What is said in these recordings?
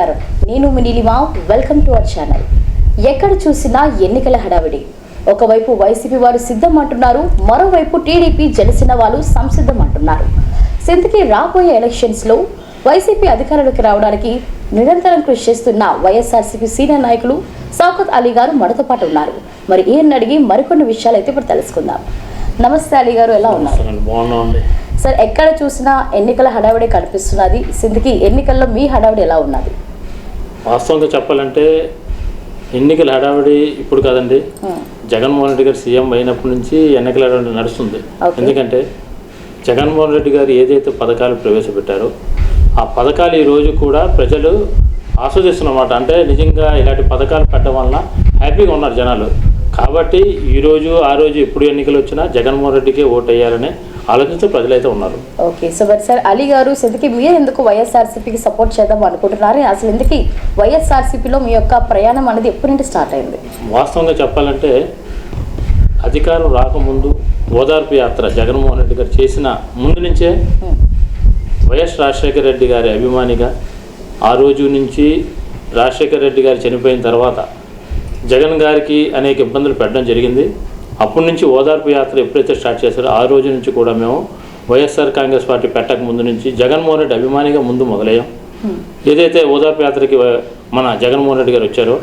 నమస్కారం, నేను మీ Neelima. Welcome to our channel. ఎక్కడ చూసినా ఎన్నికల హడావిడి. ఒకవైపు వైసీపీ వారు సిద్ధం అంటున్నారు, మరోవైపు టీడీపీ జనసేన వాళ్ళు సంసిద్ధం అంటున్నారు. సింతకి రాబోయే ఎలక్షన్స్ లో వైసీపీ అధికారంలోకి రావడానికి నిరంతరం కృషి చేస్తున్న వైఎస్ఆర్సీపీ సీనియర్ నాయకులు షౌకత్ అలీ గారు మనతో పాటు ఉన్నారు. మరి ఈయన అడిగి మరికొన్ని విషయాలు అయితే ఇప్పుడు తెలుసుకుందాం. నమస్తే అలీ గారు, ఎలా ఉన్నారు? సార్, ఎక్కడ చూసినా ఎన్నికల హడావిడి కనిపిస్తున్నది. సింతకి ఎన్నికల్లో మీ హడావిడి ఎలా ఉన్నది? వాస్తవంగా చెప్పాలంటే ఎన్నికల హడావిడి ఇప్పుడు కాదండి, జగన్మోహన్ రెడ్డి గారు సీఎం అయినప్పటి నుంచి ఎన్నికల హడావిడి నడుస్తుంది. ఎందుకంటే జగన్మోహన్ రెడ్డి గారు ఏదైతే పథకాలు ప్రవేశపెట్టారో ఆ పథకాలు ఈరోజు కూడా ప్రజలు ఆస్వాదిస్తున్నమాట. అంటే నిజంగా ఇలాంటి పథకాలు పెట్టడం వలన హ్యాపీగా ఉన్నారు జనాలు. కాబట్టి ఈరోజు ఆ రోజు ఎప్పుడు ఎన్నికలు వచ్చినా జగన్మోహన్ రెడ్డికే ఓటు వేయాలని ఆలోచించే ప్రజలైతే ఉన్నారు. ఓకే, సో మరి సార్ అలీ గారు, ఎందుకు మీరు ఎందుకు వైఎస్ఆర్సీపీకి సపోర్ట్ చేద్దాం అనుకుంటున్నారు? అసలు ఎందుకు వైఎస్ఆర్సీపీలో మీ యొక్క ప్రయాణం అనేది ఎప్పటి నుండి స్టార్ట్ అయింది? వాస్తవంగా చెప్పాలంటే అధికారం రాకముందు ఓదార్పు యాత్ర జగన్మోహన్ రెడ్డి గారు చేసిన ముందు నుంచే వైఎస్ రాజశేఖర రెడ్డి గారి అభిమానిగా, ఆ రోజు నుంచి రాజశేఖర రెడ్డి గారు చనిపోయిన తర్వాత జగన్ గారికి అనేక ఇబ్బందులు పెట్టడం జరిగింది. అప్పటి నుంచి ఓదార్పు యాత్ర ఎప్పుడైతే స్టార్ట్ చేశారో ఆ రోజు నుంచి కూడా మేము వైఎస్ఆర్ కాంగ్రెస్ పార్టీ పెట్టక ముందు నుంచి జగన్మోహన్ రెడ్డి అభిమానిగా ముందు మొదలయ్యాం. ఏదైతే ఓదార్పు యాత్రకి మన జగన్మోహన్ రెడ్డి గారు వచ్చారో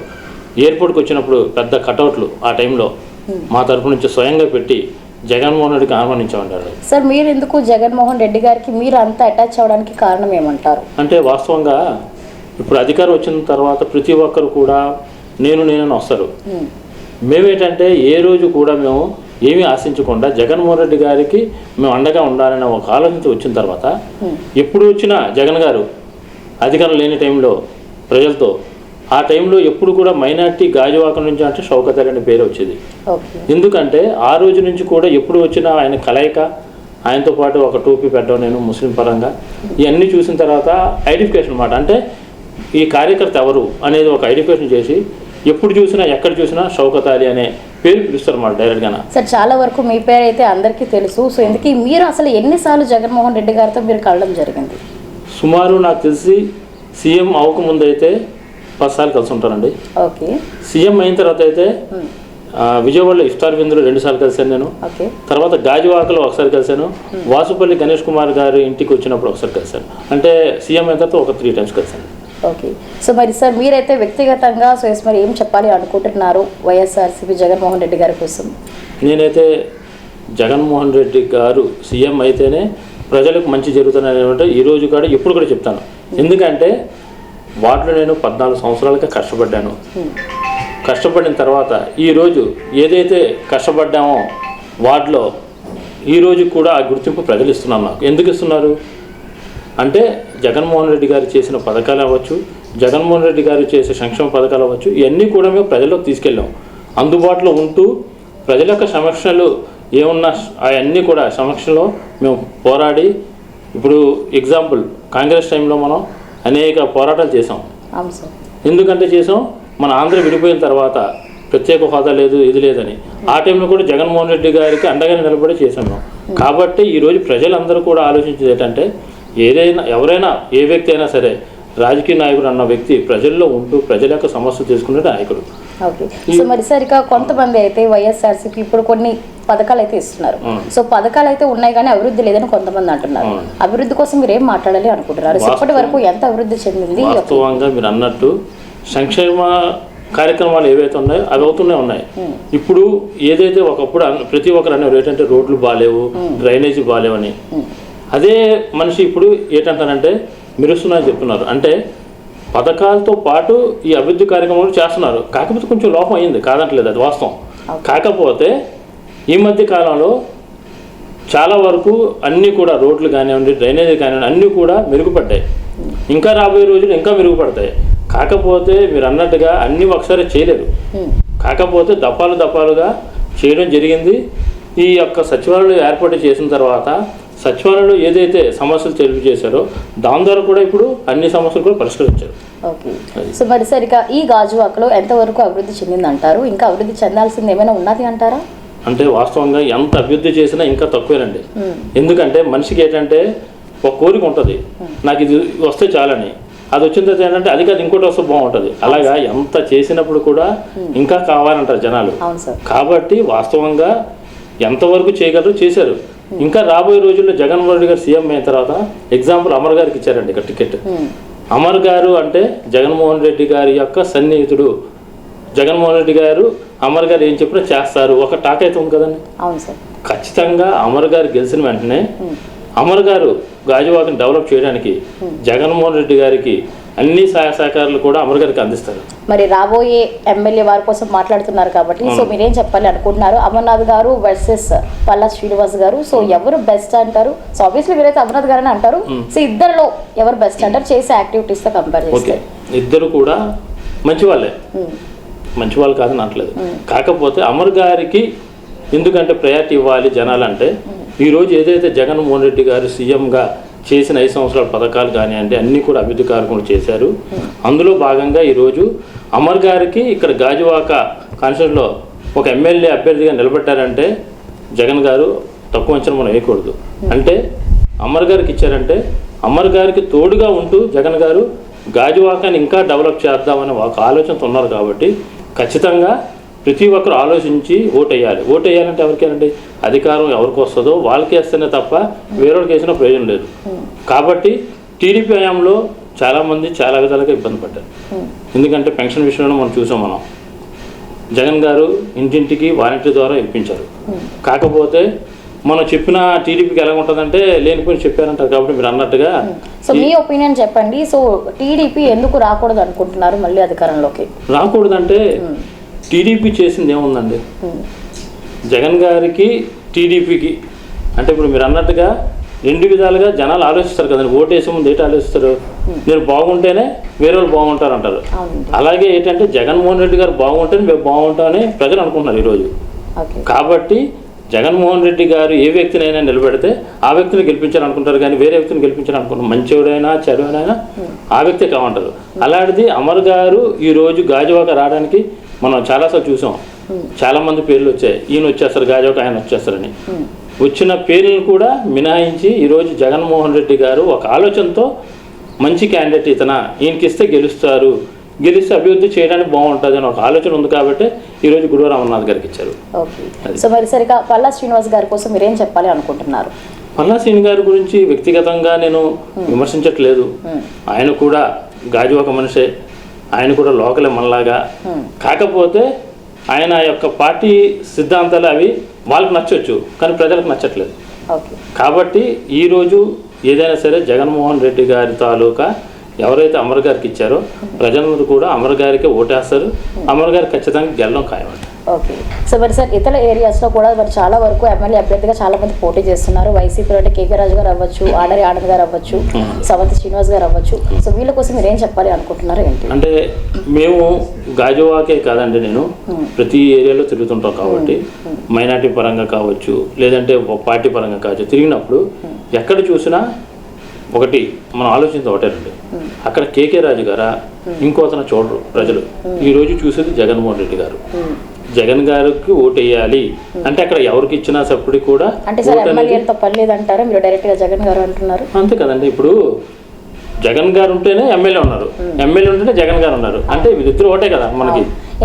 ఎయిర్పోర్ట్కి వచ్చినప్పుడు పెద్ద కటౌట్లు ఆ టైంలో మా తరపు నుంచి స్వయంగా పెట్టి జగన్మోహన్ రెడ్డికి ఆహ్వానించామన్నారు. సార్, మీరు ఎందుకు జగన్మోహన్ రెడ్డి గారికి మీరు అంతా అటాచ్ అవ్వడానికి కారణం ఏమంటారు? అంటే వాస్తవంగా ఇప్పుడు అధికారం వచ్చిన తర్వాత ప్రతి ఒక్కరు కూడా నేనని వస్తారు. మేమేంటంటే ఏ రోజు కూడా మేము ఏమీ ఆశించకుండా జగన్మోహన్ రెడ్డి గారికి మేము అండగా ఉండాలనే ఒక ఆలోచన వచ్చిన తర్వాత ఎప్పుడు వచ్చినా జగన్ గారు అధికారం లేని టైంలో ప్రజలతో ఆ టైంలో ఎప్పుడు కూడా మైనార్టీ గాజువాక నుంచి అంటే షౌకత్ అలీ అనే పేరు వచ్చేది. ఎందుకంటే ఆ రోజు నుంచి కూడా ఎప్పుడు వచ్చినా ఆయన కలయిక, ఆయనతో పాటు ఒక టోపీ పెట్టడం, నేను ముస్లిం పరంగా ఇవన్నీ చూసిన తర్వాత ఐడెంటిఫికేషన్ అన్నమాట. అంటే ఈ కార్యకర్త ఎవరు అనేది ఒక ఐడెంటిఫికేషన్ చేసి ఎప్పుడు చూసినా ఎక్కడ చూసినా షౌకత్ అలీ అనే పేరు పిలుస్తారు అన్నమాట డైరెక్ట్గా. సార్, చాలా వరకు మీ పేరు అయితే అందరికీ తెలుసు. సో ఎందుకు మీరు అసలు ఎన్నిసార్లు జగన్మోహన్ రెడ్డి గారితో మీరు కలవడం జరిగింది? సుమారు నాకు తెలిసి సీఎం అవ్వకముందు అయితే 10 సార్లు కలిసి ఉంటానండి. ఓకే. సీఎం అయిన తర్వాత అయితే విజయవాడలో ఇఫ్తార్ విందులో 2 సార్లు కలిసాను నేను. తర్వాత గాజువాకలో ఒకసారి కలిసాను. వాసుపల్లి గణేష్ కుమార్ గారి ఇంటికి వచ్చినప్పుడు ఒకసారి కలిసాను. అంటే సీఎం అయిన తర్వాత ఒక 3 టైమ్స్ కలిసాను. ఓకే. సో మరి సార్ మీరైతే వ్యక్తిగతంగా మరి ఏం చెప్పాలి అనుకుంటున్నారు వైఎస్ఆర్సీపీ జగన్మోహన్ రెడ్డి గారి కోసం? నేనైతే జగన్మోహన్ రెడ్డి గారు సీఎం అయితేనే ప్రజలకు మంచి జరుగుతుందనేది ఈరోజు కూడా ఎప్పుడు కూడా చెప్తాను. ఎందుకంటే వాటిలో నేను 14 సంవత్సరాలుగా కష్టపడ్డాను. కష్టపడిన తర్వాత ఈరోజు ఏదైతే కష్టపడ్డామో వాటిలో ఈరోజు కూడా ఆ గుర్తింపు ప్రజలు ఇస్తున్నారు నాకు. ఎందుకు ఇస్తున్నారు అంటే జగన్మోహన్ రెడ్డి గారు చేసిన పథకాలు అవ్వచ్చు, జగన్మోహన్ రెడ్డి గారు చేసే సంక్షేమ పథకాలు అవ్వచ్చు, ఇవన్నీ కూడా మేము ప్రజల్లోకి తీసుకెళ్ళాం. అందుబాటులో ఉంటూ ప్రజల యొక్క సమస్యలు ఏమున్నా అవన్నీ కూడా సమస్యలో మేము పోరాడి, ఇప్పుడు ఎగ్జాంపుల్ కాంగ్రెస్ టైంలో మనం అనేక పోరాటాలు చేసాం. ఎందుకంటే చేసాం, మన ఆంధ్ర విడిపోయిన తర్వాత ప్రత్యేక హోదా లేదు, ఇది లేదని ఆ టైంలో కూడా జగన్మోహన్ రెడ్డి గారికి అండగానే నిలబడి చేసాం మేము. కాబట్టి ఈరోజు ప్రజలందరూ కూడా ఆలోచించేది ఏంటంటే ఎవరైనా ఏ వ్యక్తి అయినా సరే రాజకీయ నాయకుడు అన్న వ్యక్తి ప్రజల్లో ఉంటూ ప్రజల యొక్క సమస్యలు తీసుకునే నాయకుడు. ఓకే. సో మరి సరిగా కొంతమంది అయితే వైఎస్ఆర్సీపీ ఇప్పుడు కొన్ని పథకాలు అయితే ఇస్తున్నారు. సో పథకాలు అయితే ఉన్నాయి కానీ అభివృద్ధి లేదని కొంతమంది అంటున్నారు. అభివృద్ధి కోసం మీరు ఏం మాట్లాడాలి అనుకుంటున్నారు? ఇప్పటి వరకు ఎంత అభివృద్ధి చెందింది? వాస్తవంగా మీరు అన్నట్టు సంక్షేమ కార్యక్రమాలు ఏవైతే ఉన్నాయో అవి అవుతూనే ఉన్నాయి. ఇప్పుడు ఏదైతే ఒకప్పుడు ప్రతి ఒక్కరు అనేవారు ఏంటంటే రోడ్లు బాగాలేవు, డ్రైనేజీ బాగాలేవని. అదే మనిషి ఇప్పుడు ఏంటంటారంటే మెరుస్తున్నారని చెప్తున్నారు. అంటే పథకాలతో పాటు ఈ అభివృద్ధి కార్యక్రమాలు చేస్తున్నారు. కాకపోతే కొంచెం లోపం అయింది, కాదంటలేదు, అది వాస్తవం. కాకపోతే ఈ మధ్య కాలంలో చాలా వరకు అన్నీ కూడా రోడ్లు కానివ్వండి, డ్రైనేజీ కానివ్వండి అన్నీ కూడా మెరుగుపడ్డాయి. ఇంకా రాబోయే రోజులు ఇంకా మెరుగుపడతాయి. కాకపోతే మీరు అన్నట్టుగా అన్నీ ఒకసారి చేయలేరు. కాకపోతే దఫాలుగా చేయడం జరిగింది. ఈ యొక్క సచివాలయాలు ఏర్పాటు చేసిన తర్వాత సచివాలయంలో ఏదైతే సమస్యలు తెలుపు చేశారో దాని ద్వారా కూడా ఇప్పుడు అన్ని సమస్యలు కూడా పరిష్కరించారు. ఓకే. సో మరి సరిగా ఈ గాజువాకలో ఎంతవరకు అభివృద్ధి చెందిందంటారు? ఇంకా అభివృద్ధి చెందాల్సింది ఏమైనా ఉన్నది అంటారా? అంటే వాస్తవంగా ఎంత అభివృద్ధి చేసినా ఇంకా తక్కువేనండి. ఎందుకంటే మనిషికి ఏంటంటే ఒక కోరిక ఉంటుంది, నాకు ఇది వస్తే చాలని. అది వచ్చిన తర్వాత ఏంటంటే అది కాదు ఇంకోటి వస్తే బాగుంటుంది. అలాగా ఎంత చేసినప్పుడు కూడా ఇంకా కావాలంటారు జనాలు. కాబట్టి వాస్తవంగా ఎంతవరకు చేయగలరు చేశారు. ఇంకా రాబోయే రోజుల్లో జగన్మోహన్ రెడ్డి గారు సీఎం అయిన తర్వాత ఎగ్జాంపుల్ అమర్ గారికి ఇచ్చారండి ఇక్కడ టికెట్. అమర్ గారు అంటే జగన్మోహన్ రెడ్డి గారి యొక్క సన్నిహితుడు. జగన్మోహన్ రెడ్డి గారు అమర్ గారు ఏం చెప్పినా చేస్తారు ఒక టాక్ అయితే ఉంది కదండి. ఖచ్చితంగా అమర్ గారు గెలిచిన వెంటనే అమర్ గారు గాజువాకని డెవలప్ చేయడానికి జగన్మోహన్ రెడ్డి గారికి అన్ని సహాయ సహకారాలు కూడా అమర్ గారికి అందిస్తారు. మరి రాబోయే ఎమ్మెల్యే వారి కోసం మాట్లాడుతున్నారు కాబట్టి సో మీరేం చెప్పాలి అనుకుంటున్నారు? అమర్నాథ్ గారు వర్సెస్ పల్లా శ్రీనివాస్ గారు, సో ఎవరు బెస్ట్ అంటారు? సో ఆబ్వియస్లీ మీరైతే అమర్నాథ్ గారని అంటారు. సో ఇద్దరిలో ఎవరు బెస్ట్ అంటారు చేసే యాక్టివిటీస్ తో కంపేర్ చేస్తే? ఇద్దరు కూడా మంచి వాళ్ళే, మంచి వాళ్ళు కాదని అనట్లేదు. కాకపోతే అమర్ గారికి ఎందుకంటే ప్రయారిటీ ఇవ్వాలి జనాలంటే ఈరోజు ఏదైతే జగన్మోహన్ రెడ్డి గారు సీఎంగా చేసిన 5 సంవత్సరాల పథకాలు కానివ్వండి అన్నీ కూడా అభివృద్ధి కార్యక్రమాలు చేశారు. అందులో భాగంగా ఈరోజు అమర్ గారికి ఇక్కడ గాజువాక కాన్స్టిట్యూన్సీలో ఒక ఎమ్మెల్యే అభ్యర్థిగా నిలబెట్టారంటే జగన్ గారు తక్కువ అంచనా మనం వేయకూడదు. అంటే అమర్ గారికి ఇచ్చారంటే అమర్ గారికి తోడుగా ఉంటూ జగన్ గారు గాజువాకాన్ని ఇంకా డెవలప్ చేద్దామని ఒక ఆలోచనతో ఉన్నారు. కాబట్టి ఖచ్చితంగా ప్రతి ఒక్కరు ఆలోచించి ఓటేయాలి. ఓటేయాలంటే ఎవరికేనండి అధికారం ఎవరికి వస్తుందో వాళ్ళకి వేస్తేనే తప్ప వేరొకరికి వేసిన ప్రయోజనం లేదు. కాబట్టి టీడీపీ హయాంలో చాలామంది చాలా విధాలుగా ఇబ్బంది పడ్డారు. ఎందుకంటే పెన్షన్ విషయంలో మనం చూసాం. జగన్ గారు ఇంటింటికి వాలంటీర్ ద్వారా ఇప్పించారు. కాకపోతే మనం చెప్పిన టీడీపీకి ఎలా ఉంటుందంటే లేనిపోయి చెప్పారంటారు. కాబట్టి మీరు అన్నట్టుగా సో మీ ఒపీనియన్ చెప్పండి. సో టీడీపీ ఎందుకు రాకూడదు అనుకుంటున్నారు మళ్ళీ అధికారంలోకి? రాకూడదంటే టీడీపీ చేసింది ఏముందండి? జగన్ గారికి టీడీపీకి అంటే ఇప్పుడు మీరు అన్నట్టుగా 2 విధాలుగా జనాలు ఆలోచిస్తారు కదండి. ఓటేసే ముందు ఏంటి ఆలోచిస్తారు? నేను బాగుంటేనే వేరే వాళ్ళు బాగుంటారు అంటారు. అలాగే ఏంటంటే జగన్మోహన్ రెడ్డి గారు బాగుంటేనే మేము బాగుంటామని ప్రజలు అనుకుంటున్నారు ఈరోజు. కాబట్టి జగన్మోహన్ రెడ్డి గారు ఏ వ్యక్తినైనా నిలబెడితే ఆ వ్యక్తిని గెలిపించాలనుకుంటారు, కానీ వేరే వ్యక్తిని గెలిపించాలనుకుంటారు. మంచివాడైనా చెడువైనా ఆ వ్యక్తే కావంటారు. అలాంటిది అమర్ గారు ఈరోజు గాజువాక రావడానికి మనం చాలాసార్లు చూసాం. చాలామంది పేర్లు వచ్చాయి, ఈయన వచ్చేస్తారు గాజువాక ఆయన వచ్చేస్తారని. వచ్చిన పేర్లను కూడా మినహాయించి ఈరోజు జగన్మోహన్ రెడ్డి గారు ఒక ఆలోచనతో మంచి క్యాండిడేట్ ఇతన ఈయనకిస్తే గెలుస్తారు, గెలిస్తే అభివృద్ధి చేయడానికి బాగుంటుంది అని ఒక ఆలోచన ఉంది. కాబట్టి ఈరోజు గుడివాడ అమర్నాథ్ గారికి ఇచ్చారు. సో మరి సరిగా పల్లా శ్రీనివాస్ గారి కోసం మీరేం చెప్పాలి అనుకుంటున్నారు? పల్లా శ్రీని గారి గురించి వ్యక్తిగతంగా నేను విమర్శించట్లేదు. ఆయన కూడా గాజువాక మనిషే, ఆయన కూడా లోకలే మనలాగా. కాకపోతే ఆయన యొక్క పార్టీ సిద్ధాంతాలు అవి వాళ్ళకి నచ్చవచ్చు, కానీ ప్రజలకు నచ్చట్లేదు. కాబట్టి ఈరోజు ఏదైనా సరే జగన్మోహన్ రెడ్డి గారి తాలూకా ఎవరైతే అమర్ గారికి ఇచ్చారో ప్రజలందరూ కూడా అమర్ గారికి ఓటేస్తారు. అమర్ గారికి ఖచ్చితంగా గెలడం ఖాయమంట. ఓకే. సో మరి సార్ ఇతర ఏరియాస్లో కూడా మరి చాలా వరకు ఎమ్మెల్యే అభ్యర్థిగా చాలా మంది పోటీ చేస్తున్నారు. వైసీపీలో అంటే కేకే రాజు గారు అవ్వచ్చు, ఆడరి ఆనంద్ గారు అవ్వచ్చు, సవంతి శ్రీనివాస్ గారు అవ్వచ్చు. సో వీళ్ళ కోసం మీరు ఏం చెప్పాలి అనుకుంటున్నారు ఏంటి? అంటే మేము గాజువాకే కాదండి, నేను ప్రతి ఏరియాలో తిరుగుతుంటాం. కాబట్టి మైనార్టీ పరంగా కావచ్చు, లేదంటే పార్టీ పరంగా కావచ్చు, తిరిగినప్పుడు ఎక్కడ చూసినా ఒకటి మనం ఆలోచించే ఒకటేనండి, అక్కడ కేకే రాజు గారా ఇంకో అతను చూడరు ప్రజలు. ఈరోజు చూసేది జగన్మోహన్ రెడ్డి గారు. జగన్ గారికి ఓటేయాలి అంటే అక్కడ ఎవరికి ఇచ్చినా సప్పుడు కూడా అంతే కదండి. ఇప్పుడు జగన్ గారు ఉంటేనే ఎమ్మెల్యే ఉన్నారు, ఎమ్మెల్యే ఉంటేనే జగన్ గారు ఉన్నారు. అంటే వీళ్ళిద్దరు ఒకటే కదా మనకి.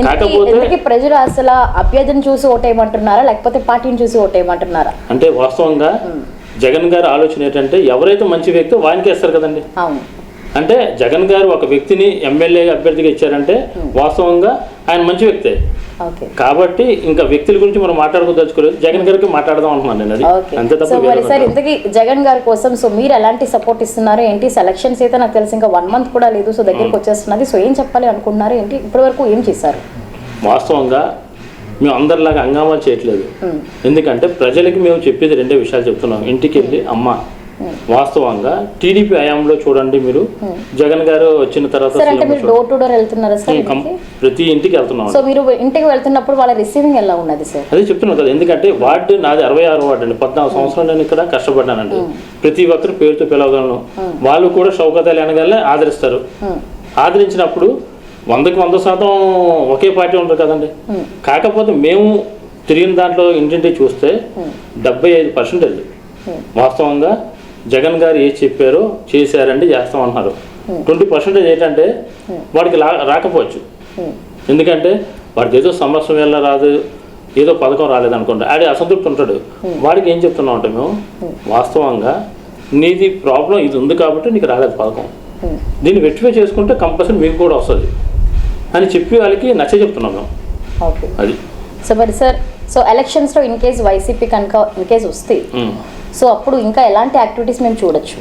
కాకపోతే ప్రజలు అసలు అభ్యర్థిని చూసి ఓటేయమంటున్నారా లేకపోతే పార్టీని చూసి ఓటేయమంటున్నారా? అంటే వాస్తవంగా జగన్ గారు ఆలోచన ఏంటంటే ఎవరైతే మంచి వ్యక్తి వానికి వేస్తారు కదండి. అంటే జగన్ గారు ఒక వ్యక్తిని ఎమ్మెల్యే అభ్యర్థిగా ఇచ్చారంటే వాస్తవంగా ఆయన మంచి వ్యక్తే. కాబట్టి ఇంకా వ్యక్తుల గురించి మనం మాట్లాడుకోదలుచుకోలేదు, జగన్ గారికి మాట్లాడదాం అంటున్నాను నేను. అది అంతే తప్ప. ఇంతకీ జగన్ గారి కోసం సో మీరు ఎలాంటి సపోర్ట్ ఇస్తున్నారు ఏంటి? సెలక్షన్స్ అయితే నాకు తెలిసి ఇంకా 1 month కూడా లేదు, సో దగ్గరికి వచ్చేస్తున్నది. సో ఏం చెప్పాలి అనుకుంటున్నారు ఏంటి? ఇప్పటి వరకు ఏం చేశారు? వాస్తవంగా మేము అందరిలాగా హంగామాలు చేయట్లేదు. ఎందుకంటే ప్రజలకి మేము చెప్పేది 2 విషయాలు చెప్తున్నాం. ఇంటికి వెళ్ళి అమ్మ వాస్తవంగా టీడీపీ హయాంలో చూడండి మీరు, జగన్ గారు వచ్చిన తర్వాత డోర్ టు డోర్ వెళ్తున్నారా సార్? ప్రతి ఇంటికి వెళ్తున్నాం. సో మీరు ఇంటికి వెళ్తున్నప్పుడు వాళ్ళ రిసీవింగ్ ఎలా ఉన్నది సార్? అదే చెప్తున్నాను కదా. ఎందుకంటే వార్డు నాది 66 వార్డు అండి. 14 సంవత్సరాలు నేను ఇక్కడ కష్టపడ్డానండి. ప్రతి ఒక్కరు పేరుతో పిలవగలను. వాళ్ళు కూడా షౌకత్ అనగానే ఆదరిస్తారు. ఆదరించినప్పుడు 100కి 100% ఒకే పార్టీ ఉంటుంది కదండి. కాకపోతే మేము తిరిగిన దాంట్లో ఇంటింటి చూస్తే 75% వాస్తవంగా జగన్ గారు ఏది చెప్పారో చేశారండి, చేస్తామన్నారు. 20% ఏంటంటే వాడికి రాకపోవచ్చు. ఎందుకంటే వాడికి ఏదో సమస్య వల్ల రాదు, ఏదో పథకం రాలేదనుకోండి, ఆడే అసంతృప్తి ఉంటాడు. వాడికి ఏం చెప్తున్నాం అంటే మేము వాస్తవంగా నీది ప్రాబ్లం ఇది ఉంది కాబట్టి నీకు రాలేదు పథకం, దీన్ని రెక్టిఫై చేసుకుంటే కంపల్సరీ మీకు కూడా వస్తుంది అని చెప్పి వాళ్ళకి నచ్చ చెప్తున్నాం మేము. ఓకే, అది సో మరి సార్, సో ఎలక్షన్స్లో ఇన్ కేస్ వైసీపీ కనుక ఇన్ కేస్ వస్తే సో అప్పుడు ఇంకా ఎలాంటి యాక్టివిటీస్ మేము చూడొచ్చు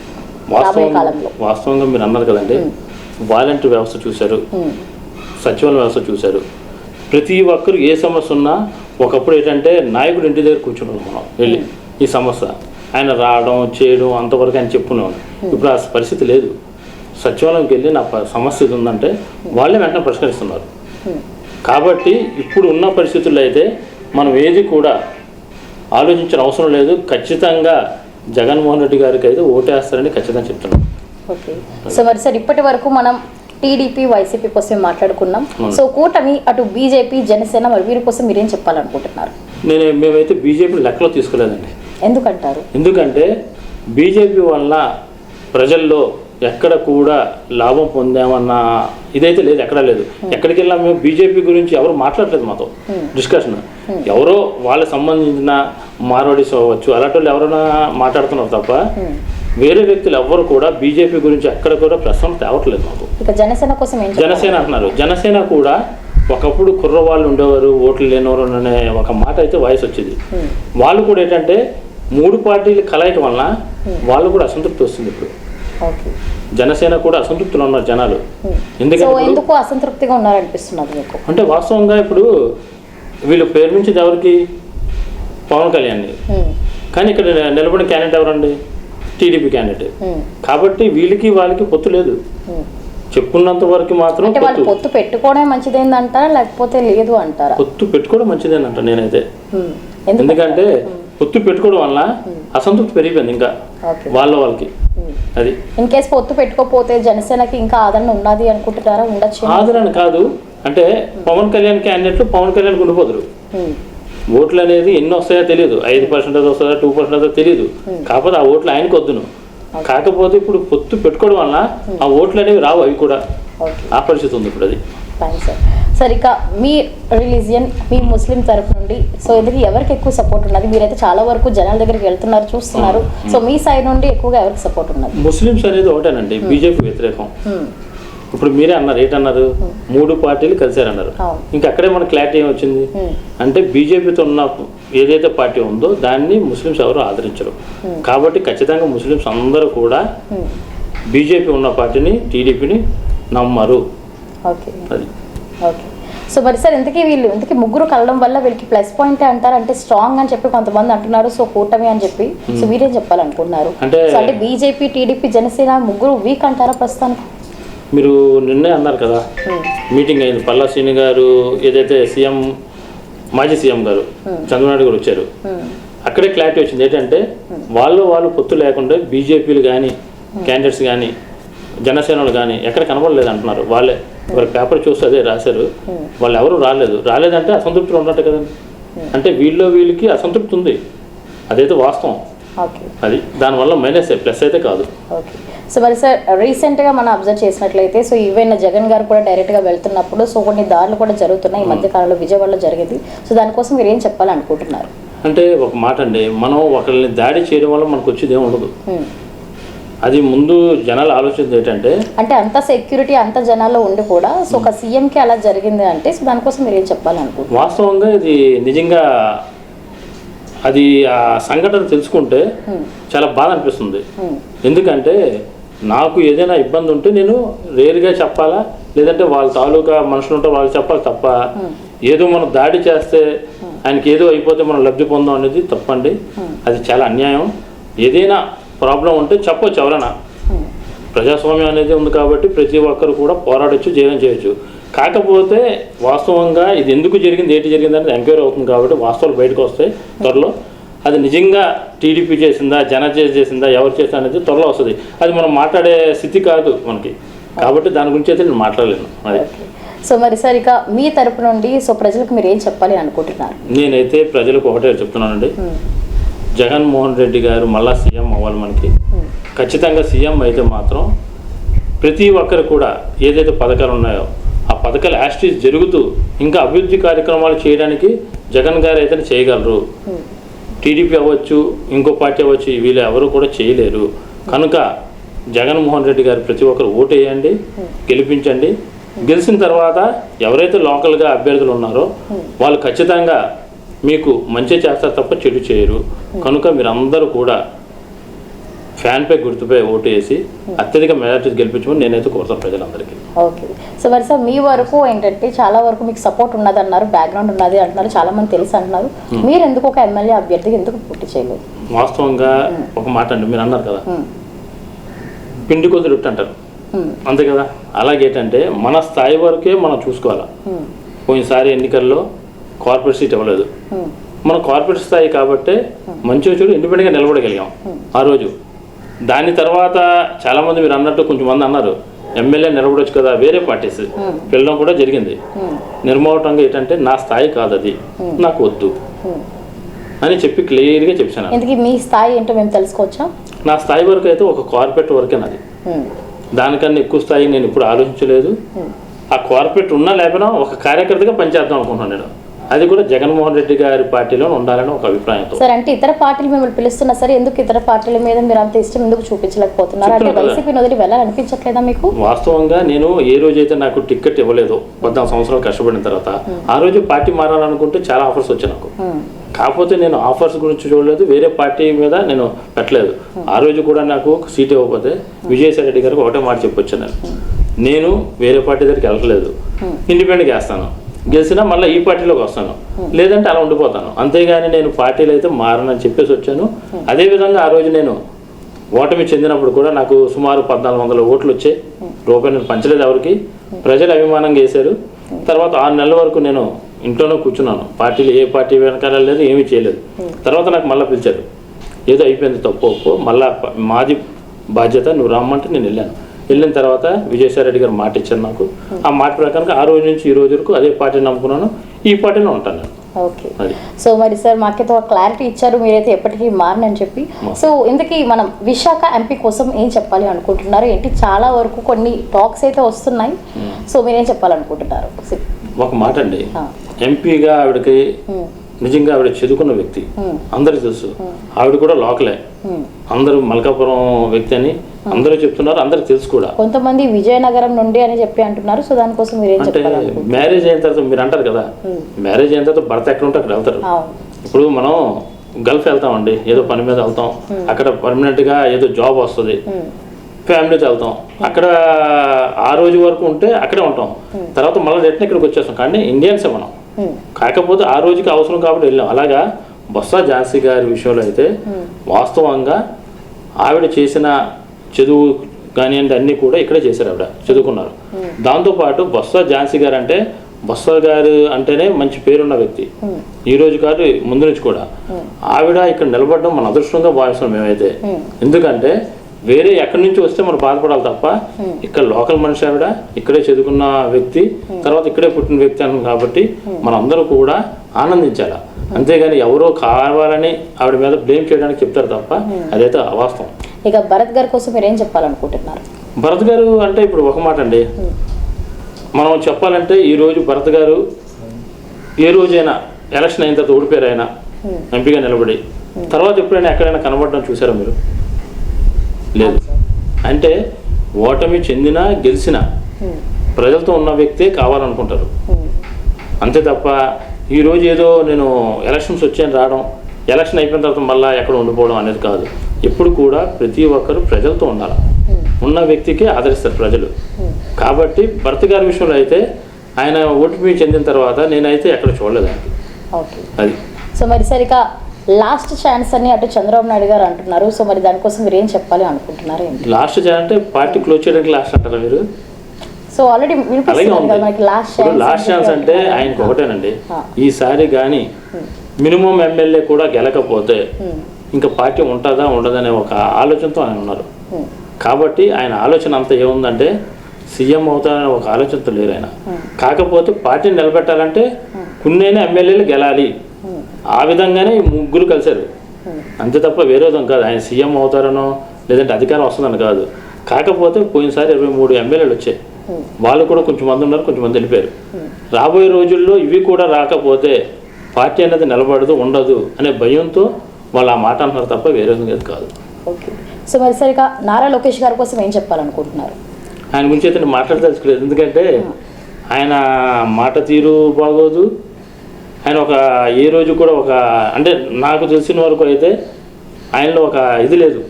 రాబోయే కాలంలో? వాస్తవంగా మీరు అన్నారు కదండి, వాలంటీర్ వ్యవస్థ చూశారు, సచివాలయ వ్యవస్థ చూశారు. ప్రతి ఒక్కరు ఏ సమస్య ఉన్నా ఒకప్పుడు ఏంటంటే నాయకుడు ఇంటి దగ్గర కూర్చున్నాం మనం వెళ్ళి ఈ సమస్య, ఆయన రావడం చేయడం అంతవరకు ఆయన చెప్పుకునేవాడు. ఇప్పుడు ఆ పరిస్థితి లేదు. సచివాలయంకి వెళ్ళి నా సమస్య ఇది ఉందంటే వాళ్ళే వెంటనే పరిష్కరిస్తున్నారు. కాబట్టి ఇప్పుడు ఉన్న పరిస్థితుల్లో అయితే మనం ఏది కూడా ఆలోచించిన అవసరం లేదు. ఖచ్చితంగా జగన్మోహన్ రెడ్డి గారికి అయితే ఓటేస్తారని ఖచ్చితంగా చెప్తున్నాం. ఓకే, సో మరి సార్, ఇప్పటి వరకు మనం టీడీపీ వైసీపీ కోసం మాట్లాడుకున్నాం. సో కూటమి అటు బీజేపీ జనసేన మరి వీరి కోసం మీరేం చెప్పాలనుకుంటున్నారు? మేమైతే బీజేపీ లెక్కలో తీసుకోలేదండి. ఎందుకంటారు? ఎందుకంటే బీజేపీ వల్ల ప్రజల్లో ఎక్కడ కూడా లాభం పొందామన్న ఇదైతే లేదు, ఎక్కడా లేదు. ఎక్కడికి వెళ్ళా మేము బీజేపీ గురించి ఎవరు మాట్లాడలేదు మాతో డిస్కషన్. ఎవరో వాళ్ళకి సంబంధించిన మార్వాడీస్ అవ్వచ్చు అలాంటి వాళ్ళు ఎవరైనా మాట్లాడుతున్నారు తప్ప వేరే వ్యక్తులు ఎవరు కూడా బీజేపీ గురించి ఎక్కడ కూడా ప్రశ్న తేవట్లేదు మాకు. జనసేన కోసం జనసేన అంటున్నారు. జనసేన కూడా ఒకప్పుడు కుర్రవాళ్ళు ఉండేవారు, ఓట్లు లేనివారు అనే ఒక మాట అయితే వాయిస్ వచ్చేది. వాళ్ళు కూడా ఏంటంటే 3 పార్టీలు కలయిక వలన వాళ్ళు కూడా అసంతృప్తి వస్తుంది. ఇప్పుడు జనసేన కూడా అసంతృప్తిలో ఉన్నారు జనాలు. ఎందుకు అసంతృప్తిగా ఉన్నారనిపిస్తున్నది మీకు? అంటే వాస్తవంగా ఇప్పుడు వీళ్ళు పేరు నుంచి ఎవరికి పవన్ కళ్యాణ్, కానీ ఇక్కడ నిలబడిన క్యాండిడేట్ ఎవరండి? TDP candidate. కాబట్టి వీళ్ళకి వాళ్ళకి పొత్తు లేదు. చెప్పుకున్నంత వరకు మాత్రం పొత్తు పెట్టుకోవడం మంచిదేందంటారా లేకపోతే లేదు అంటారా? పొత్తు పెట్టుకోవడం మంచిదేనంట నేనైతే. ఎందుకంటే పొత్తు పెట్టుకోవడం వల్ల అసంతృప్తి పెరిగిపోయింది ఇంకా వాళ్ళకి. అది ఇన్ కేస్ పొత్తు పెట్టుకోకపోతే జనసేనకి ఇంకా ఆదరణ ఉన్నది అనుకుంటున్నారా? ఉండొచ్చు. ఆదరణ కాదు అంటే పవన్ కళ్యాణ్ క్యాండిడేట్లు పవన్ కళ్యాణ్ ఉండిపోతారు. ఓట్లు అనేది ఎన్ని వస్తాయో తెలియదు, 5% వస్తుందా 2% తెలియదు. కాకపోతే ఆ ఓట్లు ఆయనకు వద్దును. కాకపోతే ఇప్పుడు పొత్తు పెట్టుకోవడం వల్ల ఆ ఓట్లు అనేవి రావు, అవి కూడా ఆ పరిస్థితి ఉంది ఇప్పుడు. అది సార్, ఇక మీ రిలీజియన్ మీ ముస్లిం తరఫు నుండి సో ఇది ఎవరికి ఎక్కువ సపోర్ట్ ఉన్నది? మీరైతే చాలా వరకు జనాల దగ్గరికి వెళ్తున్నారు చూస్తున్నారు. సో మీ సైడ్ నుండి ఎక్కువగా ఎవరికి సపోర్ట్ ఉన్నది? ముస్లిమ్స్ అనేది ఒకటేనండి, బీజేపీ వ్యతిరేకం. ఇప్పుడు మీరే అన్నారు, ఏంటన్నారు? 3 పార్టీలు కలిసారన్నారు. ఇంకా అక్కడే మనకు క్లారిటీ ఏమొచ్చింది అంటే బీజేపీతో ఉన్న ఏదైతే పార్టీ ఉందో దాన్ని ముస్లిమ్స్ ఎవరు ఆదరించరు. కాబట్టి ఖచ్చితంగా ముస్లిమ్స్ అందరూ కూడా బీజేపీ ఉన్న పార్టీని టీడీపీని నమ్మరు. అది ఓకే, సో మరి సార్ ఇంతకీ ముగ్గురు కలవడం వల్ల వీళ్ళకి ప్లస్ పాయింట్ అంటారు అంటే స్ట్రాంగ్ అని చెప్పి కొంతమంది అంటున్నారు. సో కూటమి అని చెప్పి సో మీరేం చెప్పాలనుకుంటున్నారు? అంటే బీజేపీ టీడీపీ జనసేన ముగ్గురు వీక్ అంటారా ప్రస్తుతానికి? మీరు నిన్నే అన్నారు కదా, మీటింగ్ అయింది, పల్లా శ్రీని గారు ఏదైతే సీఎం మాజీ సీఎం గారు చంద్రబాబు గారు వచ్చారు. అక్కడే క్లారిటీ వచ్చింది ఏంటంటే వాళ్ళు పొత్తు లేకుండా బీజేపీలు కానీ క్యాండిడేట్స్ కానీ జనసేనలు కానీ ఎక్కడ కనబడలేదు అంటున్నారు. వాళ్ళే ఎవరి పేపర్ చూస్తే అదే రాశారు. వాళ్ళు ఎవరు రాలేదంటే అసంతృప్తిలో ఉన్నట్టు కదండి. అంటే వీళ్ళకి అసంతృప్తి ఉంది, అదైతే వాస్తవం. అది దానివల్ల మైనస్, ప్లస్ అయితే కాదు. ఓకే, సో మరి సార్ రీసెంట్గా మనం అబ్జర్వ్ చేసినట్లయితే సో ఈవెన్ జగన్ గారు కూడా డైరెక్ట్గా వెళ్తున్నప్పుడు సో కొన్ని దాడులు కూడా జరుగుతున్నాయి. ఈ మధ్య కాలంలో విజయవాడలో జరిగింది. సో దానికోసం మీరు ఏం చెప్పాలనుకుంటున్నారు? అంటే ఒక మాట అండి, మనం ఒకరిని దాడి చేయడం వల్ల మనకు వచ్చేది ఏమి ఉండదు. అది ముందు జనాలు ఆలోచించేది ఏంటంటే అంటే అంత సెక్యూరిటీ అంత జనాల్లో ఉండి కూడా సో ఒక సీఎంకి అలా జరిగింది అంటే సో దానికోసం మీరు ఏం చెప్పాలనుకుంటున్నారు? వాస్తవంగా ఇది నిజంగా అది ఆ సంఘటన తెలుసుకుంటే చాలా బాధ అనిపిస్తుంది. ఎందుకంటే నాకు ఏదైనా ఇబ్బంది ఉంటే నేను రేరుగా చెప్పాలా, లేదంటే వాళ్ళ తాలూకా మనుషులు ఉంటే వాళ్ళు చెప్పాలి తప్ప ఏదో మనం దాడి చేస్తే ఆయనకి ఏదో అయిపోతే మనం లబ్ధి పొందాం అనేది తప్పండి. అది చాలా అన్యాయం. ఏదైనా ప్రాబ్లం ఉంటే చెప్పొచ్చు ఎవరైనా. ప్రజాస్వామ్యం అనేది ఉంది కాబట్టి ప్రతి ఒక్కరు కూడా పోరాడచ్చు, జైలు చేయొచ్చు. కాకపోతే వాస్తవంగా ఇది ఎందుకు జరిగింది, ఏంటి జరిగింది అనేది ఎంక్వైరీ అవుతుంది కాబట్టి వాస్తవాలు బయటకు వస్తాయి త్వరలో. అది నిజంగా టీడీపీ చేసిందా, చేసిందా, ఎవరు చేసిందా అనేది త్వరలో వస్తుంది. అది మనం మాట్లాడే స్థితి కాదు మనకి, కాబట్టి దాని గురించి అయితే నేను మాట్లాడలేను. అది సో మరి సార్ ఇక మీ తరపు నుండి సో ప్రజలకు మీరు ఏం చెప్పాలి అనుకుంటున్నారు? నేనైతే ప్రజలకు ఒకటే చెప్తున్నానండి, జగన్మోహన్ రెడ్డి గారు మళ్ళా సీఎం అవ్వాలి మనకి. ఖచ్చితంగా సీఎం అయితే మాత్రం ప్రతి ఒక్కరు కూడా ఏదైతే పథకాలు ఉన్నాయో ఆ పథకాలు యాస్టీస్ జరుగుతూ ఇంకా అభివృద్ధి కార్యక్రమాలు చేయడానికి జగన్ గారు అయితే చేయగలరు. టీడీపీ అవ్వచ్చు, ఇంకో పార్టీ అవ్వచ్చు, వీళ్ళు ఎవరు కూడా చేయలేరు. కనుక జగన్మోహన్ రెడ్డి గారు ప్రతి ఒక్కరు ఓటు వేయండి, గెలిపించండి. గెలిచిన తర్వాత ఎవరైతే లోకల్గా అభ్యర్థులు ఉన్నారో వాళ్ళు ఖచ్చితంగా మీకు మంచి చేస్తారు తప్ప చెడు చేయరు. కనుక మీరు అందరూ కూడా ఫ్యాన్పై గుర్తుపై ఓటు వేసి అత్యధిక మెజార్టీ గెలిపించమని నేనైతే కోరుతాను ప్రజలందరికీ. ఓకే. సో మరి సార్ మీ వరకు ఏంటంటే చాలా వరకు మీకు సపోర్ట్ ఉన్నది అన్నారు, బ్యాక్గ్రౌండ్ ఉన్నది అంటున్నారు, చాలా మంది తెలుసు అంటున్నారు. మీరు ఎందుకు ఒక ఎమ్మెల్యే అభ్యర్థికి ఎందుకు పోటీ చేయలేదు? వాస్తవంగా ఒక మాట అండి, మీరు అన్నారు కదా పిండి కొద్ది రొట్టె అంటారు, అంతే కదా. అలాగేంటంటే మన స్థాయి వరకే మనం చూసుకోవాలి. పోయినసారి ఎన్నికల్లో కార్పొరేట్ సీట్ ఇవ్వలేదు, మనం కార్పొరేట్ స్థాయి కాబట్టి మంచి చెడు ఇండిపెండెంట్గా నిలబడగలిగాం ఆ రోజు. దాని తర్వాత చాలామంది మీరు అన్నట్టు కొంచెం మంది అన్నారు ఎమ్మెల్యే నిలబడొచ్చు కదా, వేరే పార్టీస్ వెళ్ళడం కూడా జరిగింది. నిర్మోహటంగా ఏంటంటే నా స్థాయి కాదు అది, నాకు వద్దు అని చెప్పి క్లియర్గా చెప్పాను. ఎందుకు మీ స్థాయి ఏంటో మేము తెలుసుకోవచ్చా? నా స్థాయి వరకు అయితే ఒక కార్పొరేట్ వరకే నాది, దానికన్నా ఎక్కువ స్థాయి నేను ఇప్పుడు ఆలోచించలేదు. ఆ కార్పొరేట్ ఉన్నా లేకపోయినా ఒక కార్యకర్తగా పనిచేద్దాం అనుకుంటున్నాను నేను. అది కూడా జగన్మోహన్ రెడ్డి గారి పార్టీలో ఉండాలని ఒక అభిప్రాయంతో. సార్ అంటే ఇతర పార్టీలు మిమ్మల్ని పిలుస్తున్నా సరే ఎందుకు ఇతర పార్టీల మీద మీరు అంత ఇష్టం ఎందుకు చూపించలేకపోతున్నారు? అంటే వైసీపీని వదిలి వెళ్ళాలనిపించట్లేదా మీకు? వాస్తవంగా నేను ఏ రోజైతే నాకు టికెట్ ఇవ్వలేదో 14 సంవత్సరాలు కష్టపడిన తర్వాత ఆ రోజు పార్టీ మారాలనుకుంటే చాలా ఆఫర్స్ వచ్చాయి నాకు. కాకపోతే నేను ఆఫర్స్ గురించి చూడలేదు, వేరే పార్టీ మీద నేను పెట్టలేదు. ఆ రోజు కూడా నాకు సీట్ ఇవ్వకపోతే విజయసాయి రెడ్డి గారికి ఒకటే మాట చెప్పొచ్చాను, నేను వేరే పార్టీ దగ్గరికి వెళ్ళలేదు, ఇండిపెండెంట్గా వేస్తాను, గెలిచినా మళ్ళీ ఈ పార్టీలోకి వస్తాను, లేదంటే అలా ఉండిపోతాను, అంతేగాని నేను పార్టీలు అయితే మారనని చెప్పేసి వచ్చాను. అదేవిధంగా ఆ రోజు నేను ఓటమి చెందినప్పుడు కూడా నాకు సుమారు 1400 ఓట్లు వచ్చాయి. రూపాయలు నేను పంచలేదు ఎవరికి, ప్రజలు అభిమానంగా వేశారు. తర్వాత 6 నెలల వరకు నేను ఇంట్లోనే కూర్చున్నాను, పార్టీలు ఏ పార్టీ వెనకాల లేదు, ఏమీ చేయలేదు. తర్వాత నాకు మళ్ళీ పిలిచారు, ఏదో అయిపోయింది తప్పు ఒప్పు, మళ్ళీ మాది బాధ్యత, నువ్వు రమ్మంటే నేను వెళ్ళాను. వెళ్ళిన తర్వాత విజయసాయి రెడ్డి గారు మాట ఇచ్చారు నాకు. ఆ మాట ప్రకారం ఆ రోజు నుంచి ఈ రోజు వరకు అదే పార్టీని నమ్ముకున్నాను, ఈ పార్టీలో ఉంటాను నేను. ఓకే. సో మరి సార్ మాకైతే ఒక క్లారిటీ ఇచ్చారు, మీరైతే ఎప్పటికీ మారనని చెప్పి. సో ఇందుకీ మనం విశాఖ ఎంపీ కోసం ఏం చెప్పాలి అనుకుంటున్నారు ఏంటి? చాలా వరకు కొన్ని టాక్స్ అయితే వస్తున్నాయి, సో మీరేం చెప్పాలనుకుంటున్నారు? ఒక మాట అండి, ఎంపీగా ఆవిడకి నిజంగా ఆవిడ చదువుకున్న వ్యక్తి, అందరికి తెలుసు. ఆవిడ కూడా లోకలే, అందరూ మల్కాపురం వ్యక్తి అని అందరూ చెప్తున్నారు, అందరికి తెలుసు కూడా. కొంతమంది విజయనగరం నుండి అని చెప్పి అంటున్నారు. సో దానికోసం మీరు అంటే మ్యారేజ్ అయిన తర్వాత మీరు అంటారు కదా, మ్యారేజ్ అయిన తర్వాత భర్త ఎక్కడ ఉంటే అక్కడ వెళ్తారు. ఇప్పుడు మనం గల్ఫ్ వెళ్తామండి, ఏదో పని మీద వెళ్తాం, అక్కడ పర్మనెంట్గా ఏదో జాబ్ వస్తుంది, ఫ్యామిలీతో వెళ్తాం, అక్కడ ఆ రోజు వరకు ఉంటే అక్కడే ఉంటాం, తర్వాత మళ్ళీ రిటర్న్ ఇక్కడికి వచ్చేస్తాం. కానీ ఇండియన్సే మనం, కాకపోతే ఆ రోజుకి అవసరం కాబట్టి వెళ్ళాం. అలాగా బొత్స ఝాన్సీ గారి విషయంలో అయితే వాస్తవంగా ఆవిడ చేసిన చదువు కానివ్వండి అన్నీ కూడా ఇక్కడే చేశారు, ఆవిడ చదువుకున్నారు. దాంతోపాటు బొత్స ఝాన్సీ గారు అంటే బొత్స గారు అంటేనే మంచి పేరున్న వ్యక్తి, ఈ రోజు కాదు ముందు నుంచి కూడా. ఆవిడ ఇక్కడ నిలబడడం మన అదృష్టంగా భావిస్తాం మేమైతే. ఎందుకంటే వేరే ఎక్కడి నుంచి వస్తే మనం బాధపడాలి తప్ప, ఇక్కడ లోకల్ మనిషి ఆవిడ, ఇక్కడే చదువుకున్న వ్యక్తి, తర్వాత ఇక్కడే పుట్టిన వ్యక్తి అన్నాం కాబట్టి మనందరూ కూడా ఆనందించాలి. అంతేగాని ఎవరో కావాలని ఆవిడ మీద బ్లేమ్ చేయడానికి చెప్తారు తప్ప అదైతే అవాస్తవం. ఇక భరత్ గారి కోసం మీరు ఏం చెప్పాలనుకుంటున్నారు? భరత్ గారు అంటే ఇప్పుడు ఒక మాట అండి, మనం చెప్పాలంటే ఈ రోజు భరత్ గారు ఏ రోజైనా ఎలక్షన్ అయిన తర్వాత ఓడిపోయారు, ఆయన ఎంపీగా నిలబడి తర్వాత ఎప్పుడైనా ఎక్కడైనా కనబడడం చూసారా మీరు? లేదు. అంటే ఓటమి చెందినా గెలిచినా ప్రజలతో ఉన్న వ్యక్తే కావాలనుకుంటారు, అంతే తప్ప ఈరోజు ఏదో నేను ఎలక్షన్స్ వచ్చాను రావడం, ఎలక్షన్ అయిపోయిన తర్వాత మళ్ళీ ఎక్కడ ఉండిపోవడం అనేది కాదు. ఎప్పుడు కూడా ప్రతి ఒక్కరు ప్రజలతో ఉండాలి, ఉన్న వ్యక్తికి ఆదరిస్తారు ప్రజలు. కాబట్టి భరత్ గారి విషయంలో అయితే ఆయన ఓటమి చెందిన తర్వాత నేనైతే ఎక్కడ చూడలేదు ఆయనకి. అది. సో మరి సరిగా లాస్ట్ ఛాన్స్ అని అటు చంద్రబాబు నాయుడు గారు అంటున్నారు. సో మరి దానికోసం మీరు ఏం చెప్పాలి అనుకుంటున్నారు? లాస్ట్ ఛాన్స్ అంటే పార్టీ క్లోజ్ చేయడానికి లాస్ట్ అంటారా మీరు? సో ఆల్రెడీ లాస్ట్ ఛాన్స్ అంటే ఆయనకు ఒకటేనండి, ఈసారి కానీ మినిమం ఎమ్మెల్యే కూడా గెలకపోతే ఇంకా పార్టీ ఉంటుందా ఉండదనే ఒక ఆలోచనతో ఆయన ఉన్నారు. కాబట్టి ఆయన ఆలోచన అంతా ఏముందంటే సీఎం అవుతారనే ఒక ఆలోచనతో లేరు ఆయన. కాకపోతే పార్టీని నిలబెట్టాలంటే కొన్నైనా ఎమ్మెల్యేలు గెలాలి, ఆ విధంగానే ముగ్గురు కలిశారు, అంతే తప్ప వేరే విధం కాదు. ఆయన సీఎం అవుతారనో లేదంటే అధికారం వస్తుందని కాదు. కాకపోతే పోయినసారి 23 ఎమ్మెల్యేలు వచ్చాయి. వాళ్ళు కూడా కొంచెం మంది ఉన్నారు, కొంచెం మంది వెళ్ళిపోయారు. రాబోయే రోజుల్లో ఇవి కూడా రాకపోతే పార్టీ అనేది నిలబడదు, ఉండదు అనే భయంతో వాళ్ళు ఆ మాట అంటున్నారు తప్ప వేరే విధంగా కాదు. ఓకే. సో మరి సరిగా నారా లోకేష్ గారి కోసం ఏం చెప్పాలనుకుంటున్నారు? ఆయన గురించి అయితే నేను మాట్లాడదలుచుకోలేదు. ఎందుకంటే ఆయన మాట తీరు బాగోదు. ఆయన ఏ రోజు కూడా అంటే నాకు తెలిసిన వరకు అయితే ఆయనలో ఒక ఇది లేదు,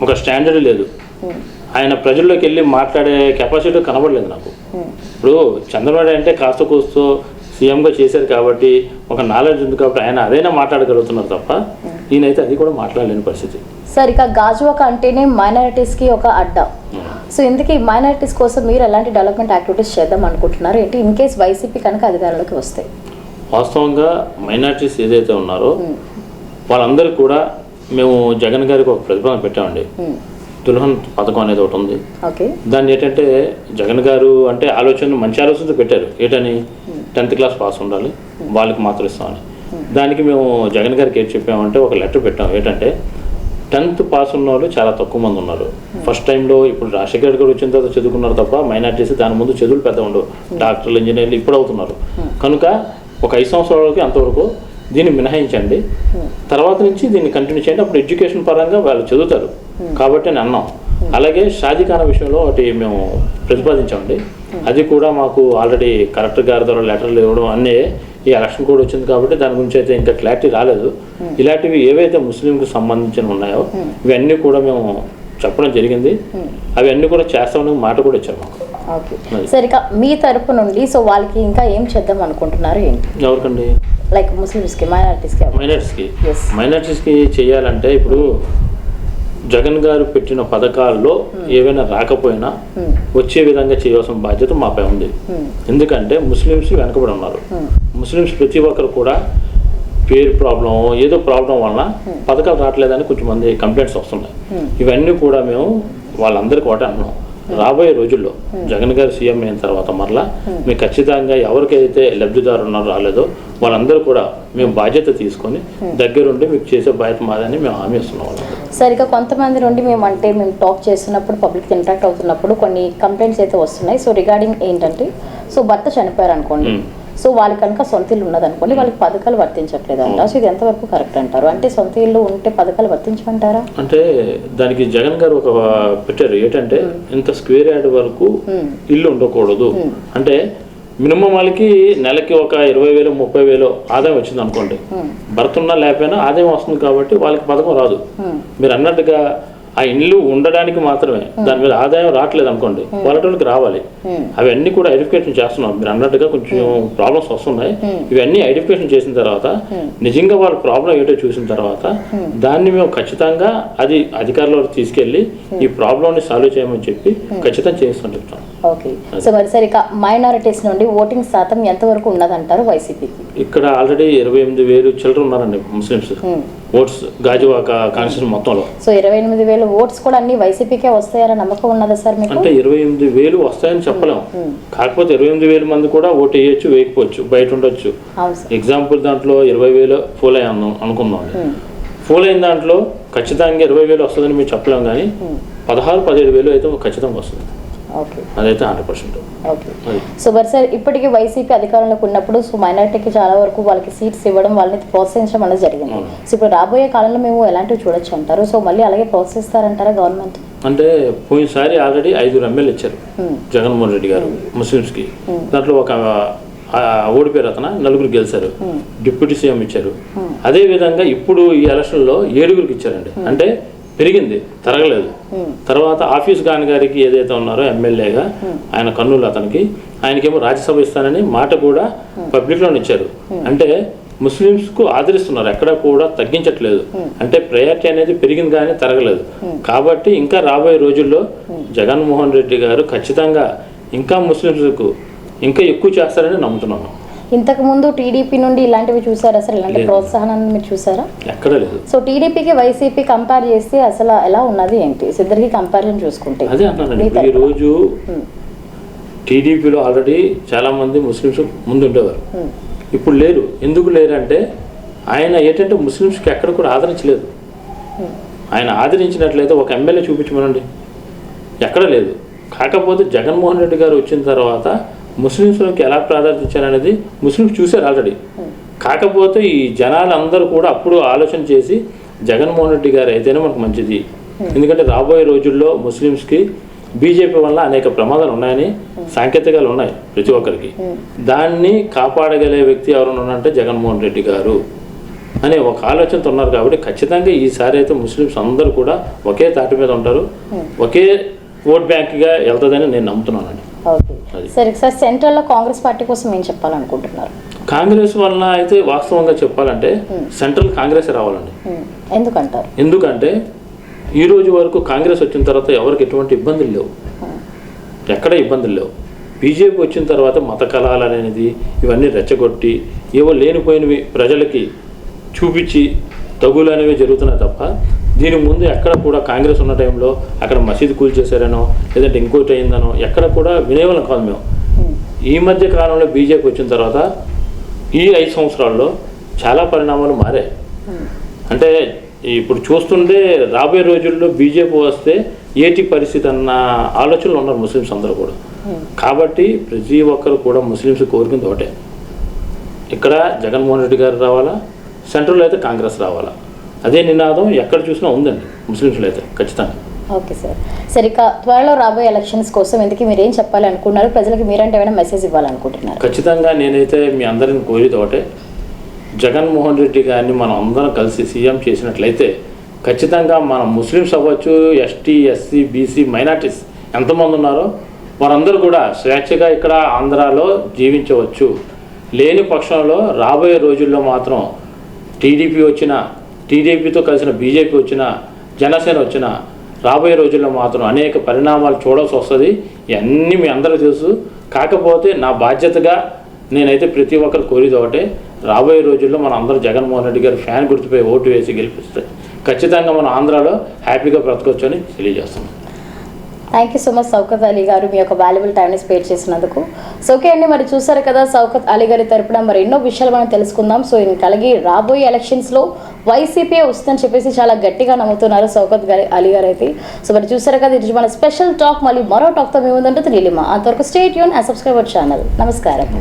ఒక స్టాండర్డ్ లేదు. ఆయన ప్రజల్లోకి వెళ్ళి మాట్లాడే కెపాసిటీ కనబడలేదు నాకు. ఇప్పుడు చంద్రబాబు అంటే కాస్త కూస్తో సీఎంగా చేశారు కాబట్టి ఒక నాలెడ్జ్ ఉంది కాబట్టి ఆయన అదైనా మాట్లాడగలుగుతున్నారు తప్ప ఈయనైతే అది కూడా మాట్లాడలేని పరిస్థితి. సార్ ఇక గాజువాక అంటేనే మైనారిటీస్కి ఒక అడ్డా. సో ఇందుకే మైనారిటీస్ కోసం మీరు ఎలాంటి డెవలప్మెంట్ యాక్టివిటీస్ చేద్దాం అనుకుంటున్నారు ఏంటి ఇన్ కేస్ వైసీపీ కనుక అధికారంలోకి వస్తే? వాస్తవంగా మైనారిటీస్ ఏదైతే ఉన్నారో వాళ్ళందరికీ కూడా మేము జగన్ గారికి ఒక ప్రతిపాదన పెట్టామండి. దుల్హన్ పథకం అనేది ఒకటి ఉంది. దాన్ని ఏంటంటే జగన్ గారు అంటే మంచి ఆలోచనతో పెట్టారు. ఏంటని 10th క్లాస్ పాస్ ఉండాలి, వాళ్ళకి మాత్రం ఇస్తామని. దానికి మేము జగన్ గారికి ఏం చెప్పామంటే ఒక లెటర్ పెట్టాము. ఏంటంటే 10th పాస్ ఉన్న వాళ్ళు చాలా తక్కువ మంది ఉన్నారు. ఫస్ట్ టైంలో ఇప్పుడు రాజశేఖర్ గారు వచ్చిన తర్వాత చదువుకున్నారు తప్ప మైనారిటీస్ దాని ముందు చదువులు పెద్ద ఉండవు. డాక్టర్లు, ఇంజనీర్లు ఇప్పుడు అవుతున్నారు. కనుక ఒక 5 సంవత్సరాలకి అంతవరకు దీన్ని మినహాయించండి, తర్వాత నుంచి దీన్ని కంటిన్యూ చేయండి, అప్పుడు ఎడ్యుకేషన్ పరంగా వాళ్ళు చదువుతారు కాబట్టి అని అన్నాం. అలాగే షాదీఖానా విషయంలో ఒకటి మేము ప్రతిపాదించామండి. అది కూడా మాకు ఆల్రెడీ కలెక్టర్ గారి ద్వారా లెటర్లు ఇవ్వడం అన్నీ ఈ ఎలక్షన్ కోడ్ వచ్చింది కాబట్టి దాని గురించి అయితే ఇంకా క్లారిటీ రాలేదు. ఇలాంటివి ఏవైతే ముస్లింకి సంబంధించిన ఉన్నాయో ఇవన్నీ కూడా మేము చెప్పడం జరిగింది. అవన్నీ కూడా చేస్తామని మాట కూడా ఇచ్చారు మాకు. సరే, ఇక మీ తరపు నుండి సో వాళ్ళకి ఇంకా ఏం చేద్దాం అనుకుంటున్నారు ఏంటి? ఎవరికండి? లైక్ ముస్లిమ్స్కి, మైనారిటీస్కి చేయాలంటే ఇప్పుడు జగన్ గారు పెట్టిన పథకాల్లో ఏవైనా రాకపోయినా వచ్చే విధంగా చేయాల్సిన బాధ్యత మాపై ఉంది. ఎందుకంటే ముస్లిమ్స్ వెనకబడి ఉన్నారు. ముస్లిమ్స్ ప్రతి ఒక్కరు కూడా పేరు ప్రాబ్లం ఏదో ప్రాబ్లం వలన పథకాలు రావట్లేదని కొంచెం మంది కంప్లైంట్స్ వస్తున్నాయి. ఇవన్నీ కూడా మేము వాళ్ళందరికీ ఒకటే అన్నాం. రాబోయే రోజుల్లో జగన్ గారు సీఎం అయిన తర్వాత మరలా మేము ఖచ్చితంగా ఎవరికైతే లబ్ధిదారు ఉన్నారో రాలేదో వాళ్ళందరూ కూడా మేము బాధ్యత తీసుకొని దగ్గరుండి మీకు చేసే బాధ్యత మాదని మేము హామీ ఇస్తున్నాం. సరిగ్గా కొంతమంది నుండి మేము టాక్ చేస్తున్నప్పుడు పబ్లిక్ ఇంటరాక్ట్ అవుతున్నప్పుడు కొన్ని కంప్లైంట్స్ అయితే వస్తున్నాయి. సో రిగార్డింగ్ ఏంటంటే సో భర్త చనిపోయారు అనుకోండి, సో వాళ్ళకి కనుక సొంత ఇల్లు ఉన్నదనుకోండి వాళ్ళకి పథకాలు వర్తించట్లేదు అంట. సో ఇది ఎంతవరకు కరెక్ట్ అంటారు? అంటే సొంత ఇల్లు ఉంటే పథకాలు వర్తించమంటారా? అంటే దానికి జగన్ గారు ఒక పెట్టారు. ఏంటంటే ఇంత స్క్వేర్ యార్డ్ వరకు ఇల్లు ఉండకూడదు అంటే మినిమం వాళ్ళకి నెలకి ఒక 20,000 30,000 ఆదాయం వచ్చింది అనుకోండి, భర్త ఉన్నా లేకపోయినా ఆదాయం వస్తుంది కాబట్టి వాళ్ళకి పథకం రాదు. మీరు అన్నట్టుగా ఆ ఇల్లు ఉండడానికి మాత్రమే, దాని మీద ఆదాయం రావట్లేదు అనుకోండి, వాళ్ళకి రావాలి. అవన్నీ కూడా ఐడెంటిఫికేషన్ చేస్తున్నాం. మీరు అన్నట్టుగా కొంచెం ప్రాబ్లమ్స్ వస్తున్నాయి. ఇవన్నీ ఐడెంటిఫికేషన్ చేసిన తర్వాత నిజంగా వాళ్ళ ప్రాబ్లం ఏంటో చూసిన తర్వాత దాన్ని మేము ఖచ్చితంగా అది అధికారులకు తీసుకెళ్లి ఈ ప్రాబ్లంని సాల్వ్ చేయమని చెప్పి ఖచ్చితంగా చేస్తాం చెప్తాం. ఓకే. సో మరి సరే, ఇక మైనారిటీస్ నుండి ఓటింగ్ శాతం ఎంతవరకు ఉన్నదంటారు వైసీపీకి? ఇక్కడ ఆల్రెడీ 28,000 చిల్డ్రన్ ఉన్నారండి ముస్లిమ్స్ ఓట్స్ గాజువాక కాన్స్టిట్యూషన్ మొత్తంలో. సో 28,000 ఓట్స్ కూడా అన్ని వైసీపీకే వస్తాయని నమ్మకం ఉన్నదా సార్ మీకు? అంటే 28,000 వస్తాయని చెప్పలేము. కాకపోతే 28,000 మంది కూడా ఓటు వేయచ్చు, వేయకపోవచ్చు, బయట ఉండొచ్చు. ఎగ్జాంపుల్ దాంట్లో 20,000 ఫోల్ అయ్యి అనుకుందాం. ఫోల్ అయిన దాంట్లో ఖచ్చితంగా 20,000 వస్తుందని మీరు చెప్పలేము, కానీ 16,000-17,000 అయితే ఖచ్చితంగా వస్తుంది. అదైతే 100%. ఓకే. సో మరి సార్ ఇప్పటికీ వైసీపీ అధికారంలోకి ఉన్నప్పుడు సో మైనారిటీకి చాలా వరకు వాళ్ళకి సీట్స్ ఇవ్వడం, వాళ్ళని ప్రోత్సహించడం అనేది జరిగింది. సో ఇప్పుడు రాబోయే కాలంలో మేము ఎలాంటివి చూడొచ్చు అంటారు? సో మళ్ళీ అలాగే ప్రోత్సహిస్తారంటారా గవర్నమెంట్? అంటే పోయినసారి ఆల్రెడీ 5 ఎమ్మెల్యేలు ఇచ్చారు జగన్మోహన్ రెడ్డి గారు ముస్లిమ్స్కి. దాంట్లో ఒక ఓడిపోయారు, అతను 4 గెలిచారు, డిప్యూటీ సీఎం ఇచ్చారు. అదే విధంగా ఇప్పుడు ఈ ఎలక్షన్లో 7 ఇచ్చారండి. అంటే పెరిగింది, తరగలేదు. తర్వాత ఆఫీస్ ఖాన్ గారికి ఏదైతే ఉన్నారో ఎమ్మెల్యేగా ఆయన కర్నూలు అతనికి, ఆయనకేమో రాజ్యసభ ఇస్తానని మాట కూడా పబ్లిక్లో ఇచ్చారు. అంటే ముస్లిమ్స్కు ఆదరిస్తున్నారు, ఎక్కడ కూడా తగ్గించట్లేదు. అంటే ప్రయారిటీ అనేది పెరిగింది కానీ తరగలేదు. కాబట్టి ఇంకా రాబోయే రోజుల్లో జగన్మోహన్ రెడ్డి గారు ఖచ్చితంగా ఇంకా ముస్లిమ్స్కు ఇంకా ఎక్కువ చేస్తారని నమ్ముతున్నాను. ఇంతకు ముందు టీడీపీ నుండి ఇలాంటివి చూసారా సార్? ఇలాంటి ప్రోత్సాహాన్ని మీరు చూసారా? ఎక్కడ లేదు. సో టీడీపీకి వైసీపీ కంపేర్ చేస్తే అసలు ఎలా ఉన్నది ఏంటి? ఇద్దరికి కంపారిజన్ చూసుకుంటే అదే అన్నానండి. ఈ రోజు టీడీపీలో ఆల్రెడీ చాలా మంది ముస్లిమ్స్ ముందు ఉండేవారు, ఇప్పుడు లేరు. ఎందుకు లేరు అంటే ఆయన ఏంటంటే ముస్లిమ్స్కి ఎక్కడ కూడా ఆదరించలేదు. ఆయన ఆదరించినట్లయితే ఒక ఎమ్మెల్యే చూపించమనండి, ఎక్కడ లేదు. కాకపోతే జగన్మోహన్ రెడ్డి గారు వచ్చిన తర్వాత ముస్లిమ్స్లోకి ఎలా ప్రాధాన్యత ఇచ్చారనేది ముస్లిమ్స్ చూశారు ఆల్రెడీ. కాకపోతే ఈ జనాలందరూ కూడా అప్పుడు ఆలోచన చేసి జగన్మోహన్ రెడ్డి గారు అయితేనే మనకు మంచిది, ఎందుకంటే రాబోయే రోజుల్లో ముస్లిమ్స్కి బీజేపీ వల్ల అనేక ప్రమాదాలు ఉన్నాయని సాంకేతికాలు ఉన్నాయి ప్రతి ఒక్కరికి. దాన్ని కాపాడగలే వ్యక్తి ఎవరైనా ఉన్నారంటే జగన్మోహన్ రెడ్డి గారు అనే ఒక ఆలోచనతో ఉన్నారు. కాబట్టి ఖచ్చితంగా ఈసారి అయితే ముస్లిమ్స్ అందరూ కూడా ఒకే తాటి మీద ఉంటారు, ఒకే ఓట్ బ్యాంక్గా వెళ్తుందని నేను నమ్ముతున్నానండి. సరే సార్, సెంట్రల్లో కాంగ్రెస్ పార్టీ కోసం ఏం చెప్పాలనుకుంటున్నారు? కాంగ్రెస్ వలన అయితే వాస్తవంగా చెప్పాలంటే సెంట్రల్ కాంగ్రెస్ రావాలండి. ఎందుకంటారు? ఎందుకంటే ఈ రోజు వరకు కాంగ్రెస్ వచ్చిన తర్వాత ఎవరికి ఎటువంటి ఇబ్బందులు లేవు, ఎక్కడ ఇబ్బందులు లేవు. బీజేపీ వచ్చిన తర్వాత మత కళాలు అనేది ఇవన్నీ రెచ్చగొట్టి ఏవో లేనిపోయినవి ప్రజలకి చూపించి తగులు అనేవి జరుగుతున్నాయి తప్ప దీని ముందు ఎక్కడ కూడా కాంగ్రెస్ ఉన్న టైంలో అక్కడ మసీదు కూల్చేశారనో లేదంటే ఇంకోటి అయిందనో ఎక్కడ కూడా వినేవాళ్ళం కాదు మేము. ఈ మధ్య కాలంలో బీజేపీ వచ్చిన తర్వాత ఈ 5 సంవత్సరాల్లో చాలా పరిణామాలు మారాయి. అంటే ఇప్పుడు చూస్తుంటే రాబోయే రోజుల్లో బీజేపీ వస్తే ఏటి పరిస్థితి అన్న ఆలోచనలు ఉన్నారు ముస్లిమ్స్ అందరూ కూడా. కాబట్టి ప్రతి ఒక్కరు కూడా ముస్లిమ్స్ కోరుకుంది ఒకటే, ఇక్కడ జగన్మోహన్ రెడ్డి గారు రావాలా, సెంట్రల్లో అయితే కాంగ్రెస్ రావాలా, అదే నినాదం ఎక్కడ చూసినా ఉందండి ముస్లిమ్స్లో అయితే ఖచ్చితంగా. Okay sir. సరే, ఇక త్వరలో రాబోయే ఎలక్షన్స్ కోసం ఎందుకు మీరు ఏం చెప్పాలి అనుకున్నారు? ప్రజలకు మీరంటే ఏమైనా మెసేజ్ ఇవ్వాలనుకుంటున్నారు? ఖచ్చితంగా నేనైతే మీ అందరిని కోరేది ఒకటే, జగన్మోహన్ రెడ్డి గారిని మనం అందరం కలిసి సీఎం చేసినట్లయితే ఖచ్చితంగా మనం ముస్లిమ్స్ అవ్వచ్చు, ఎస్టీ, ఎస్సీ, బీసీ, మైనార్టీస్ ఎంతమంది ఉన్నారో వారందరూ కూడా స్వేచ్ఛగా ఇక్కడ ఆంధ్రాలో జీవించవచ్చు. లేని పక్షంలో రాబోయే రోజుల్లో మాత్రం టీడీపీ వచ్చినా, టీడీపీతో కలిసిన బీజేపీ వచ్చినా, జనసేన వచ్చినా రాబోయే రోజుల్లో మాత్రం అనేక పరిణామాలు చూడాల్సి వస్తుంది. ఇవన్నీ మీ అందరూ తెలుసు. కాకపోతే నా బాధ్యతగా నేనైతే ప్రతి ఒక్కరు కోరేది ఒకటే, రాబోయే రోజుల్లో మనం అందరూ జగన్మోహన్ రెడ్డి గారు ఫ్యాన్ గుర్తుపై ఓటు వేసి గెలిపిస్తే ఖచ్చితంగా మనం ఆంధ్రాలో హ్యాపీగా బ్రతకొచ్చు అని తెలియజేస్తున్నాం. Thank you so much Shaukat Ali garu, మీ యొక్క వాల్యుబుల్ టైంని స్పేర్ చేసినందుకు. సో ఓకే అండి, మరి చూసారు కదా సౌకత్ అలీ గారి తరపున మరి ఎన్నో విషయాలు మనం తెలుసుకుందాం. సో కలిగి రాబోయే ఎలక్షన్స్లో వైసీపీ వస్తుందని చెప్పేసి చాలా గట్టిగా నమ్ముతున్నారు సౌకత్ అలీ గారు అయితే. సో మరి చూసారు కదా, ఇది మన స్పెషల్ టాక్. మళ్ళీ మరో టాక్తో మేము ఉందంటే నీలిమా. అంతవరకు stay tune and subscribe our channel. నమస్కారం.